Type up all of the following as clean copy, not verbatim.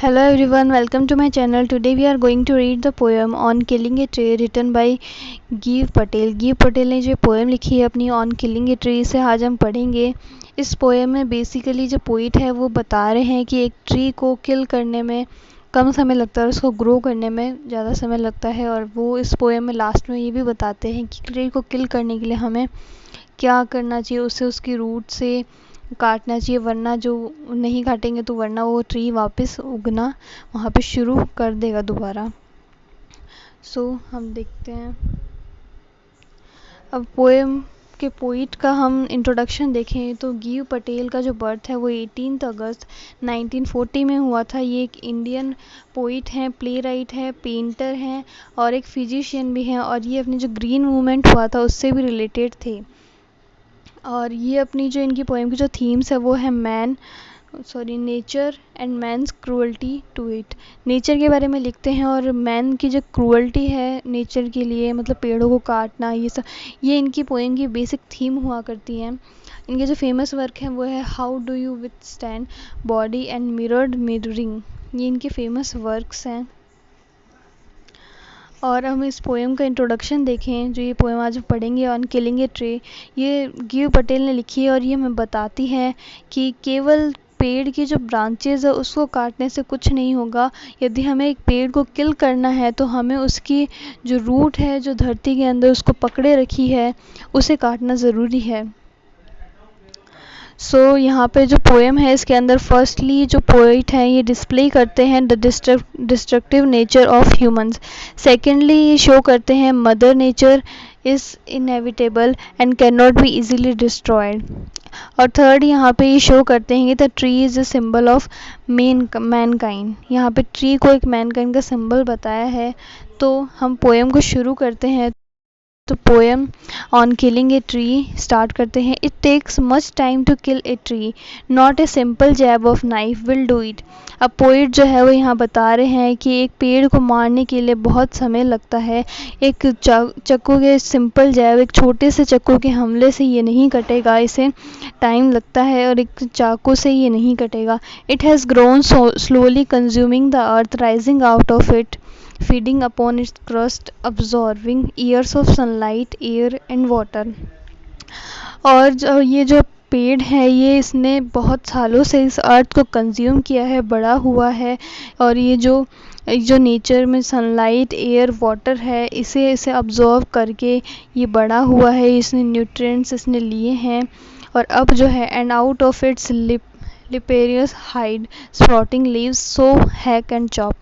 Hello everyone, welcome to my channel. Today we are going to read the poem On Killing a Tree written by give Patel. Give Patel ने जो poem लिखी है अपनी on killing a tree से आज हम पढ़ेंगे। इस पोएम में बेसिकली जो पोइट है वो बता रहे हैं कि एक ट्री को किल करने में कम समय लगता है और उसको ग्रो करने में ज़्यादा समय लगता है। और वो इस पोएम में लास्ट में ये भी बताते हैं कि ट्री को किल करने के लिए हमें क्या करना चाहिए, उसे उसकी रूट से काटना चाहिए, वरना जो नहीं काटेंगे तो वरना वो ट्री वापस उगना वहाँ पे शुरू कर देगा दोबारा। हम देखते हैं। अब पोएम के पोइट का हम इंट्रोडक्शन देखें तो गिव पटेल का जो बर्थ है वो 18 अगस्त 1940 में हुआ था। ये एक इंडियन पोइट हैं, प्ले राइट है, पेंटर हैं और एक फिजिशियन भी हैं। और ये अपनी जो ग्रीन मूवमेंट हुआ था उससे भी रिलेटेड थे। और ये अपनी जो इनकी पोएम की जो थीम्स है वो है nature and man's cruelty to it. Nature के बारे में लिखते हैं और मैन की जो क्रूअल्टी है नेचर के लिए, मतलब पेड़ों को काटना, ये सब ये इनकी पोएम की बेसिक थीम हुआ करती हैं। इनके जो फेमस वर्क हैं वो है how do you withstand body and mirrored mirroring. ये इनके फेमस वर्क्स हैं। और हम इस पोएम का इंट्रोडक्शन देखें, जो ये पोएम आज पढ़ेंगे ऑन किलिंग ए ट्री, ये गिव पटेल ने लिखी है और ये हमें बताती है कि केवल पेड़ की जो ब्रांचेज़ है उसको काटने से कुछ नहीं होगा। यदि हमें एक पेड़ को किल करना है तो हमें उसकी जो रूट है, जो धरती के अंदर उसको पकड़े रखी है, उसे काटना ज़रूरी है। यहाँ पे जो पोएम है इसके अंदर फर्स्टली जो पोइट हैं ये डिस्प्ले करते हैं the destructive nature of humans. Secondly ये शो करते हैं mother nature is inevitable and can not be easily destroyed. और थर्ड यहाँ पे ये शो करते हैं कि the tree is a symbol of Mankind. यहाँ पे ट्री को एक मैनकाइंड का सिंबल बताया है। तो हम पोएम को शुरू करते हैं। तो poem on killing a tree start करते हैं। It takes much time to kill a tree, not a simple jab of knife will do it. अब पोइट जो है वो यहाँ बता रहे हैं कि एक पेड़ को मारने के लिए बहुत समय लगता है। एक चाकू के सिंपल जैब, एक छोटे से चाकू के हमले से ये नहीं कटेगा, इसे टाइम लगता है और एक चाकू से ये नहीं कटेगा। It has grown slowly consuming the earth, rising out of it, feeding upon its crust, absorbing years of sunlight, air and water। और ये जो पेड़ है ये इसने बहुत सालों से इस अर्थ को कंज्यूम किया है, बड़ा हुआ है। और ये जो नेचर में सनलाइट, एयर, वाटर है, इसे अब्जॉर्व करके ये बड़ा हुआ है, इसने न्यूट्रिएंट्स इसने लिए हैं। और अब जो है and out of its leprous hide sprouting leaves so hack and chop.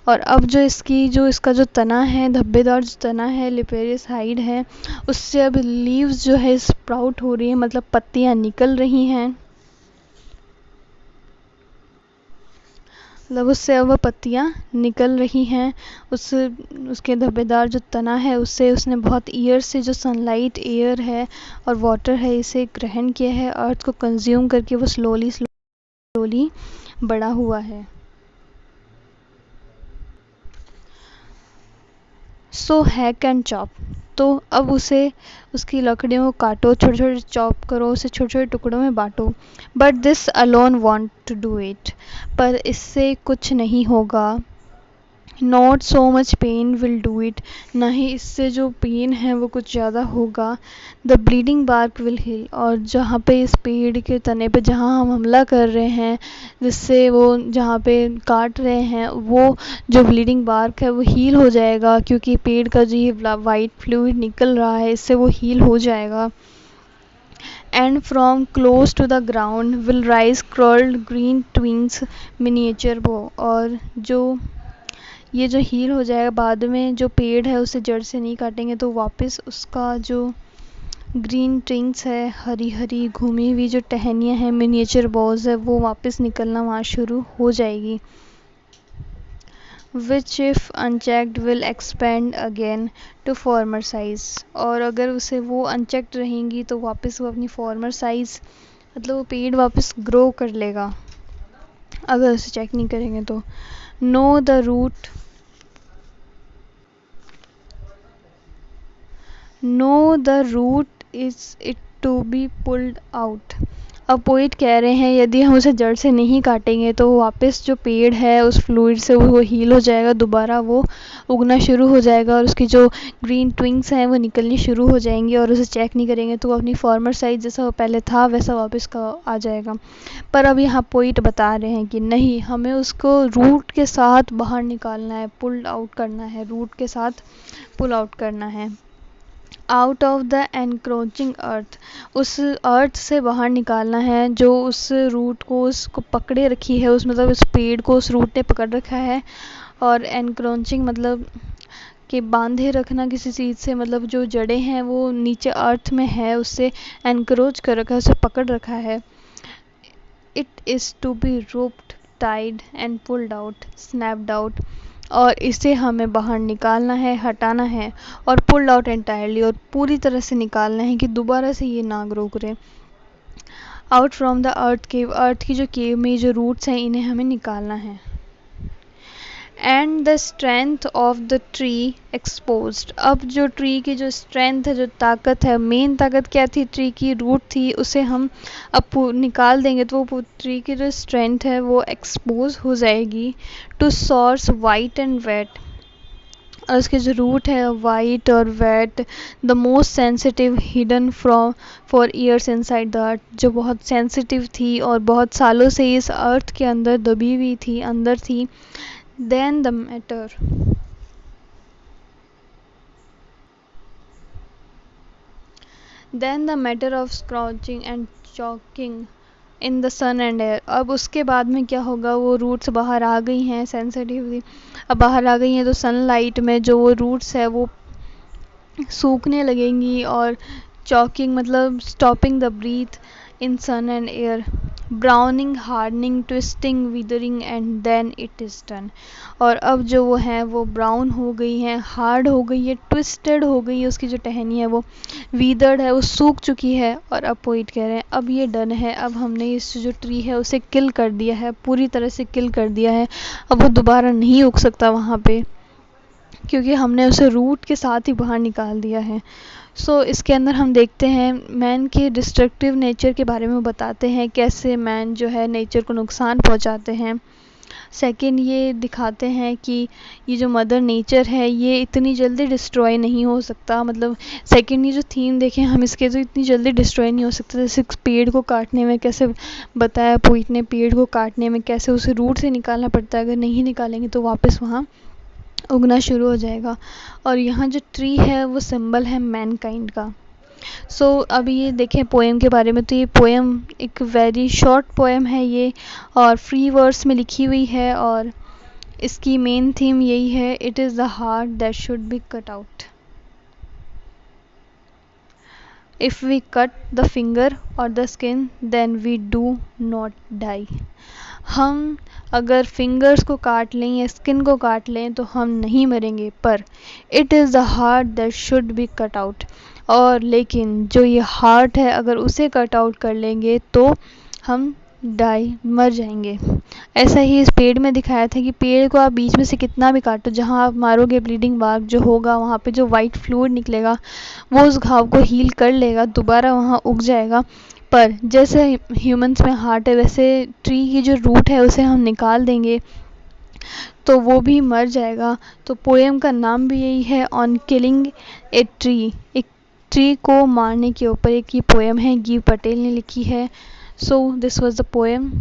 और अब जो इसका जो तना है, धब्बेदार जो तना है, लिपेरियस हाइड है, उससे अब लीव्स जो है स्प्राउट हो रही है, मतलब पत्तियां निकल रही हैं। मतलब उससे अब पत्तियां निकल रही हैं। उसके धब्बेदार जो तना है उससे उसने बहुत ईयर से जो सनलाइट, एयर है और वाटर है इसे ग्रहण किया है। अर्थ को कंज्यूम करके वो स्लोली बड़ा हुआ है। Hack and chop. तो अब उसकी लकड़ियों को काटो, छोटे छोटे चॉप करो, उसे छोटे छोटे टुकड़ों में बांटो। But this alone want to do it, पर इससे कुछ नहीं होगा। Not so much pain will do it, ना ही इससे जो पेन है वो कुछ ज़्यादा होगा। The bleeding bark will heal, और जहाँ पे इस पेड़ के तने पे जहाँ हम हमला कर रहे हैं, जिससे वो जहाँ पे काट रहे हैं, वो जो ब्लीडिंग बार्क है वो हील हो जाएगा, क्योंकि पेड़ का जो ये वाइट फ्लूइड निकल रहा है इससे वो हील हो जाएगा। And from close to the ground will rise curled green twigs miniature bow, और ये जो हील हो जाएगा बाद में, जो पेड़ है उसे जड़ से नहीं काटेंगे तो वापस उसका जो ग्रीन ट्विंग्स है, हरी हरी घूमी हुई जो टहनियाँ हैं, मिनिएचर बॉज है, वो वापस निकलना वहाँ शुरू हो जाएगी। Which if unchecked will expand again to former size, और अगर उसे वो अनचेक्ड रहेंगी तो वापस वो अपनी फॉर्मर साइज, मतलब वो पेड़ वापस ग्रो कर लेगा अगर उसे चेक नहीं करेंगे तो। No the root is it to be pulled out। अब पोइट कह रहे हैं यदि हम उसे जड़ से नहीं काटेंगे तो वापस जो पेड़ है उस फ्लूइड से वो हील हो जाएगा, दोबारा वो उगना शुरू हो जाएगा और उसकी जो ग्रीन ट्विंग्स हैं वो निकलनी शुरू हो जाएंगी और उसे चेक नहीं करेंगे तो वो अपनी फॉर्मर साइज जैसा वो पहले था वैसा वापस का आ जाएगा। पर अब यहाँ पोइट बता रहे हैं कि नहीं, हमें उसको रूट के साथ बाहर निकालना है, पुल आउट करना है, रूट के साथ पुल आउट करना है। आउट ऑफ द एनक्रोचिंग अर्थ, उस अर्थ से बाहर निकालना है जो उस रूट को उसको पकड़े रखी है, उस मतलब उस पेड़ को उस रूट ने पकड़ रखा है। और एनक्रोचिंग मतलब कि बांधे रखना किसी चीज़ से, मतलब जो जड़ें हैं वो नीचे अर्थ में है उससे एनक्रोच कर रखा है, उसे पकड़ रखा है। It is to be roped, tied and pulled out, snapped out, और इसे हमें बाहर निकालना है, हटाना है, और पुल्ड आउट एंटायरली, और पूरी तरह से निकालना है कि दोबारा से ये ना ग्रो करे। आउट फ्रॉम द अर्थ केव, अर्थ की जो केव में जो रूट्स हैं इन्हें हमें निकालना है। And the strength of the tree exposed, अब जो ट्री की जो स्ट्रेंथ है, जो ताकत है, मेन ताकत क्या थी, ट्री की रूट थी, उसे हम अब निकाल देंगे तो वो ट्री की जो स्ट्रेंथ है वो एक्सपोज हो जाएगी to source white and wet, और उसके जो रूट है वाइट और wet, the most sensitive hidden from for years inside the earth, जो बहुत सेंसिटिव थी और बहुत सालों से इस अर्थ के अंदर दबी हुई थी, अंदर थी। Then the matter of scorching and choking in the sun and air, अब उसके बाद में क्या होगा, वो रूट्स बाहर आ गई हैं, सेंसिटिव अब बाहर आ गई हैं तो सनलाइट में जो वो रूट्स है वो सूखने लगेंगी, और चॉकिंग मतलब stopping the breath in sun and air, browning, hardening, twisting, withering, and then it is done. और अब जो वो है वो ब्राउन हो गई हैं, हार्ड हो गई है, ट्विस्टेड हो गई है, उसकी जो टहनी है वो वीदर्ड है, वो सूख चुकी है, और अब पोइट कह रहे हैं अब ये डन है, अब हमने इस जो ट्री है उसे किल कर दिया है, पूरी तरह से किल कर दिया है, अब वो दोबारा नहीं उग सकता वहाँ पे, क्योंकि हमने उसे रूट के साथ ही बाहर निकाल दिया है। इसके अंदर हम देखते हैं मैन के डिस्ट्रक्टिव नेचर के बारे में बताते हैं, कैसे मैन जो है नेचर को नुकसान पहुंचाते हैं। सेकंड, ये दिखाते हैं कि ये जो मदर नेचर है ये इतनी जल्दी डिस्ट्रॉय नहीं हो सकता, मतलब सेकंड ये जो थीम देखें हम इसके, तो इतनी जल्दी डिस्ट्रॉय नहीं हो सकता, जैसे पेड़ को काटने में कैसे बताया पोइट ने, पेड़ को काटने में कैसे उसे रूट से निकालना पड़ता है, अगर नहीं निकालेंगे तो वापस वहाँ उगना शुरू हो जाएगा। और यहाँ जो ट्री है वो सिंबल है मैनकाइंड का। अब ये देखें पोएम के बारे में, तो ये पोएम एक वेरी शॉर्ट पोएम है ये, और फ्री वर्स में लिखी हुई है, और इसकी मेन थीम यही है, it is the heart that should be cut out. If we cut the finger और the skin then we do not die, हम अगर फिंगर्स को काट लें या स्किन को काट लें तो हम नहीं मरेंगे, पर it is the heart that should be cut out, और लेकिन जो ये हार्ट है अगर उसे कट आउट कर लेंगे तो हम मर जाएंगे। ऐसा ही इस पेड़ में दिखाया था कि पेड़ को आप बीच में से कितना भी काटो, जहाँ आप मारोगे ब्लीडिंग बार्क जो होगा वहाँ पे जो वाइट फ्लूइड निकलेगा वो उस घाव को हील कर लेगा, दोबारा वहाँ उग जाएगा। पर जैसे ह्यूमंस में हार्ट है वैसे ट्री की जो रूट है उसे हम निकाल देंगे तो वो भी मर जाएगा। तो पोएम का नाम भी यही है, ऑन किलिंग ए ट्री, एक ट्री को मारने के ऊपर एक ये पोएम है, गिव पटेल ने लिखी है। So this was the poem.